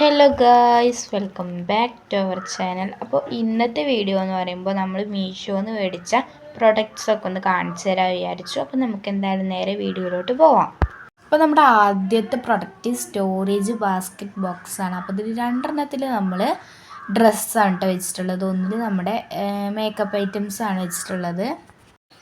Hello guys, welcome back to our channel. അപ്പോൾ ഇന്നത്തെ video എന്ന് പറയുമ്പോൾ നമ്മൾ മീഷോന്ന് മേടിച്ച പ്രൊഡക്ട്സൊക്കെ ഒന്ന് കാണിച്ചു തരാൻ വിചാരിച്ചു. അപ്പോൾ നമുക്ക് എന്തായാലും നേരെ വീഡിയോയിലോട്ട് പോവാം. അപ്പോൾ നമ്മുടെ ആദ്യത്തെ പ്രൊഡക്റ്റ് സ്റ്റോറേജ് ബാസ്ക്കറ്റ് ബോക്സാണ്. അപ്പോൾ ഇതിൽ രണ്ടെണ്ണത്തിൽ നമ്മൾ ഡ്രസ്സാണ് കേട്ടോ വെച്ചിട്ടുള്ളത്, ഒന്നിൽ നമ്മുടെ മേക്കപ്പ് ഐറ്റംസാണ് വെച്ചിട്ടുള്ളത്.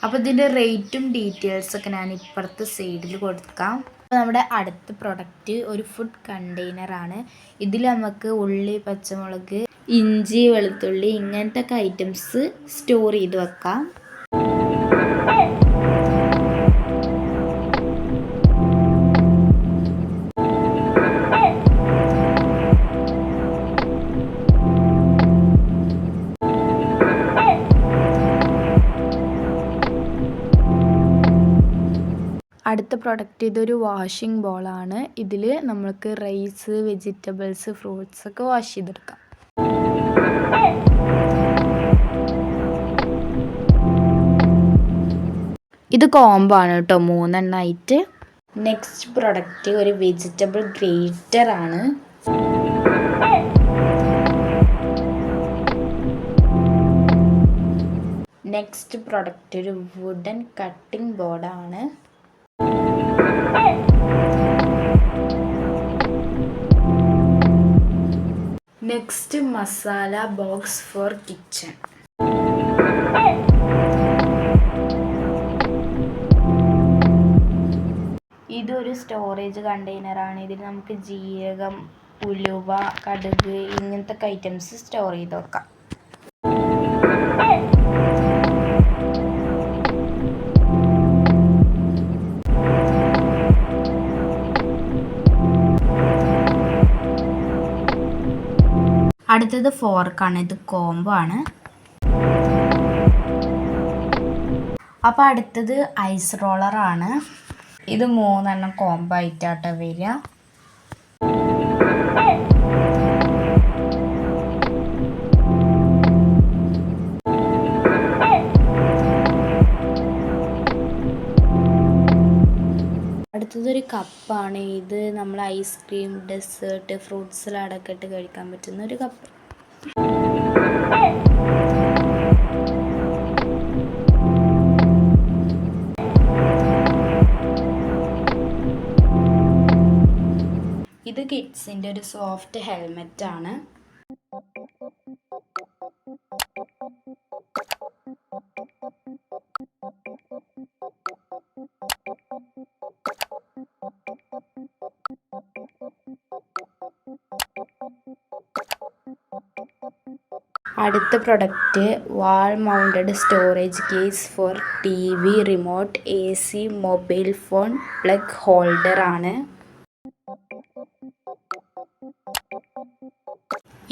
അപ്പോൾ ഇതിൻ്റെ റേറ്റും ഡീറ്റെയിൽസൊക്കെ ഞാൻ ഇപ്പുറത്തെ സൈഡിൽ കൊടുക്കാം. നമ്മുടെ അടുത്ത പ്രൊഡക്റ്റ് ഒരു ഫുഡ് കണ്ടെയ്നറാണ്. ഇതിൽ നമുക്ക് ഉള്ളി, പച്ചമുളക്, ഇഞ്ചി, വെളുത്തുള്ളി ഇങ്ങനത്തെ ഒക്കെ ഐറ്റംസ് സ്റ്റോർ ചെയ്ത് വെക്കാം. അടുത്ത പ്രൊഡക്റ്റ് ഇതൊരു വാഷിംഗ് ബോളാണ്. ഇതിൽ നമ്മൾക്ക് റൈസ്, വെജിറ്റബിൾസ്, ഫ്രൂട്ട്സ് ഒക്കെ വാഷ് ചെയ്തെടുക്കാം. ഇത് കോംബോ ആണ് കേട്ടോ, 3 എണ്ണമായിട്ട്. നെക്സ്റ്റ് പ്രൊഡക്റ്റ് ഒരു വെജിറ്റബിൾ ഗ്രേറ്റർ ആണ്. നെക്സ്റ്റ് പ്രൊഡക്റ്റ് ഒരു വുഡൻ കട്ടിംഗ് ബോർഡാണ്. Next masala box four kitchen. ഇതൊരു സ്റ്റോറേജ് കണ്ടെയ്നറാണ്. ഇതിൽ നമുക്ക് ജീരകം, ഉലുവ, കടുക് ഇങ്ങനത്തെ ഐറ്റംസ് സ്റ്റോർ ചെയ്ത് വെക്കാം. അടുത്തത് ഫോർക്കാണ്. ഇത് കോംബോ ആണ്. അപ്പോൾ അടുത്തത് ഐസ് റോളറാണ്. ഇത് 3 എണ്ണം കോംബോ ആയിട്ടാട്ടോ വരിക. അടുത്തതൊരു കപ്പാണ്. ഇത് നമ്മൾ ഐസ്ക്രീം, ഡെസേർട്ട്, ഫ്രൂട്ട് സലാഡൊക്കെ ഇട്ട് കഴിക്കാൻ പറ്റുന്ന ഒരു കപ്പ്. ഇത് കിഡ്സിൻ്റെ ഒരു സോഫ്റ്റ് ഹെൽമെറ്റ് ആണ്. അടുത്ത product wall mounted storage case for TV, remote, AC, mobile phone plug holder ആണ്.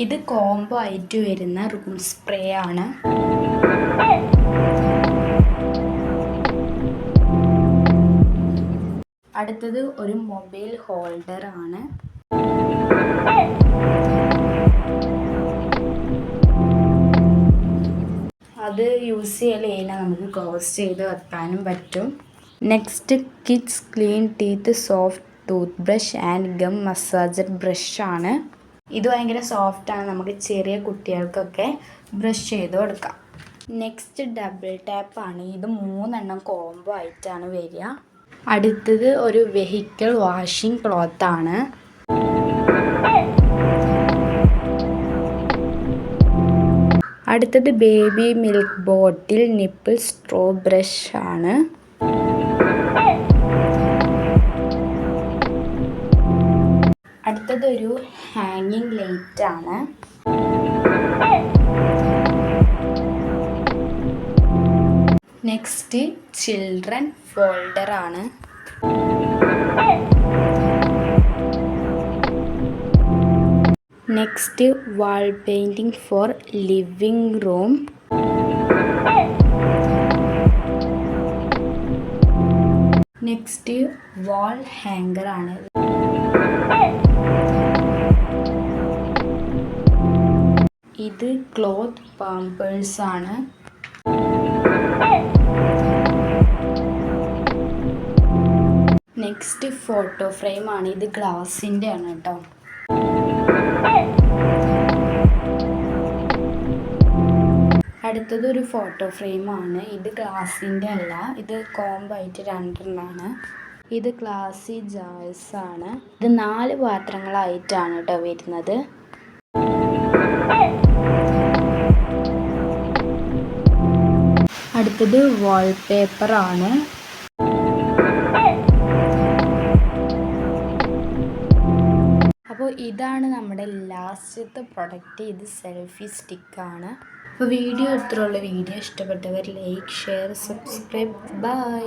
ഇത് കോംബോ ആയിട്ട് വരുന്ന റൂം സ്പ്രേ ആണ്. അടുത്തത് ഒരു മൊബൈൽ ഹോൾഡർ ആണ്. അത് യൂസ് ചെയ്യൽ നമുക്ക് ക്ലോസ് ചെയ്ത് വെക്കാനും പറ്റും. Next kids clean teeth soft tooth brush and gum massager brush ആണ്. ഇത് ഭയങ്കര സോഫ്റ്റാണ്, നമുക്ക് ചെറിയ കുട്ടികൾക്കൊക്കെ ബ്രഷ് ചെയ്ത് കൊടുക്കാം. നെക്സ്റ്റ് ഡബിൾ ടാപ്പ് ആണ്. ഇത് 3 എണ്ണം കോംബോ ആയിട്ടാണ് വരിക. അടുത്തത് ഒരു വെഹിക്കിൾ വാഷിംഗ് ക്ലോത്ത് ആണ്. അടുത്തത് ബേബി മിൽക്ക് ബോട്ടിൽ നിപ്പിൾ സ്ട്രോ ബ്രഷ് ആണ്. അടുത്തതൊരു ഹാങ്ങിങ് ലൈറ്റ് ആണ്. നെക്സ്റ്റ് ചിൽഡ്രൻ ഫോൾഡർ ആണ്. Next wall painting for living room. Next wall hunger ആണ്. ഇത് ക്ലോത്ത് പാമ്പേഴ്സ് ആണ്. നെക്സ്റ്റ് ഫോട്ടോ ഫ്രെയിം ആണ്. ഇത് ഗ്ലാസിൻ്റെ ആണ് കേട്ടോ. അടുത്തത് ഒരു ഫോട്ടോ ഫ്രെയിമാണ്. ഇത് ഗ്ലാസിൻ്റെ അല്ല, ഇത് കോംബോ ആയിട്ട് 2 ഇത് ക്ലാസി ജാഴ്സ് ആണ്. ഇത് 4 പാത്രങ്ങളായിട്ടാണ് കേട്ടോ വരുന്നത്. അടുത്തത് വാൾപേപ്പറാണ്. അപ്പോൾ ഇതാണ് നമ്മുടെ ലാസ്റ്റത്തെ പ്രൊഡക്റ്റ്. ഇത് സെൽഫി സ്റ്റിക്കാണ്. അപ്പോൾ വീഡിയോ ഇത്രയുള്ള വീഡിയോ ഇഷ്ടപ്പെട്ടവർ ലൈക്ക്, ഷെയർ, സബ്സ്ക്രൈബ്. ബൈ.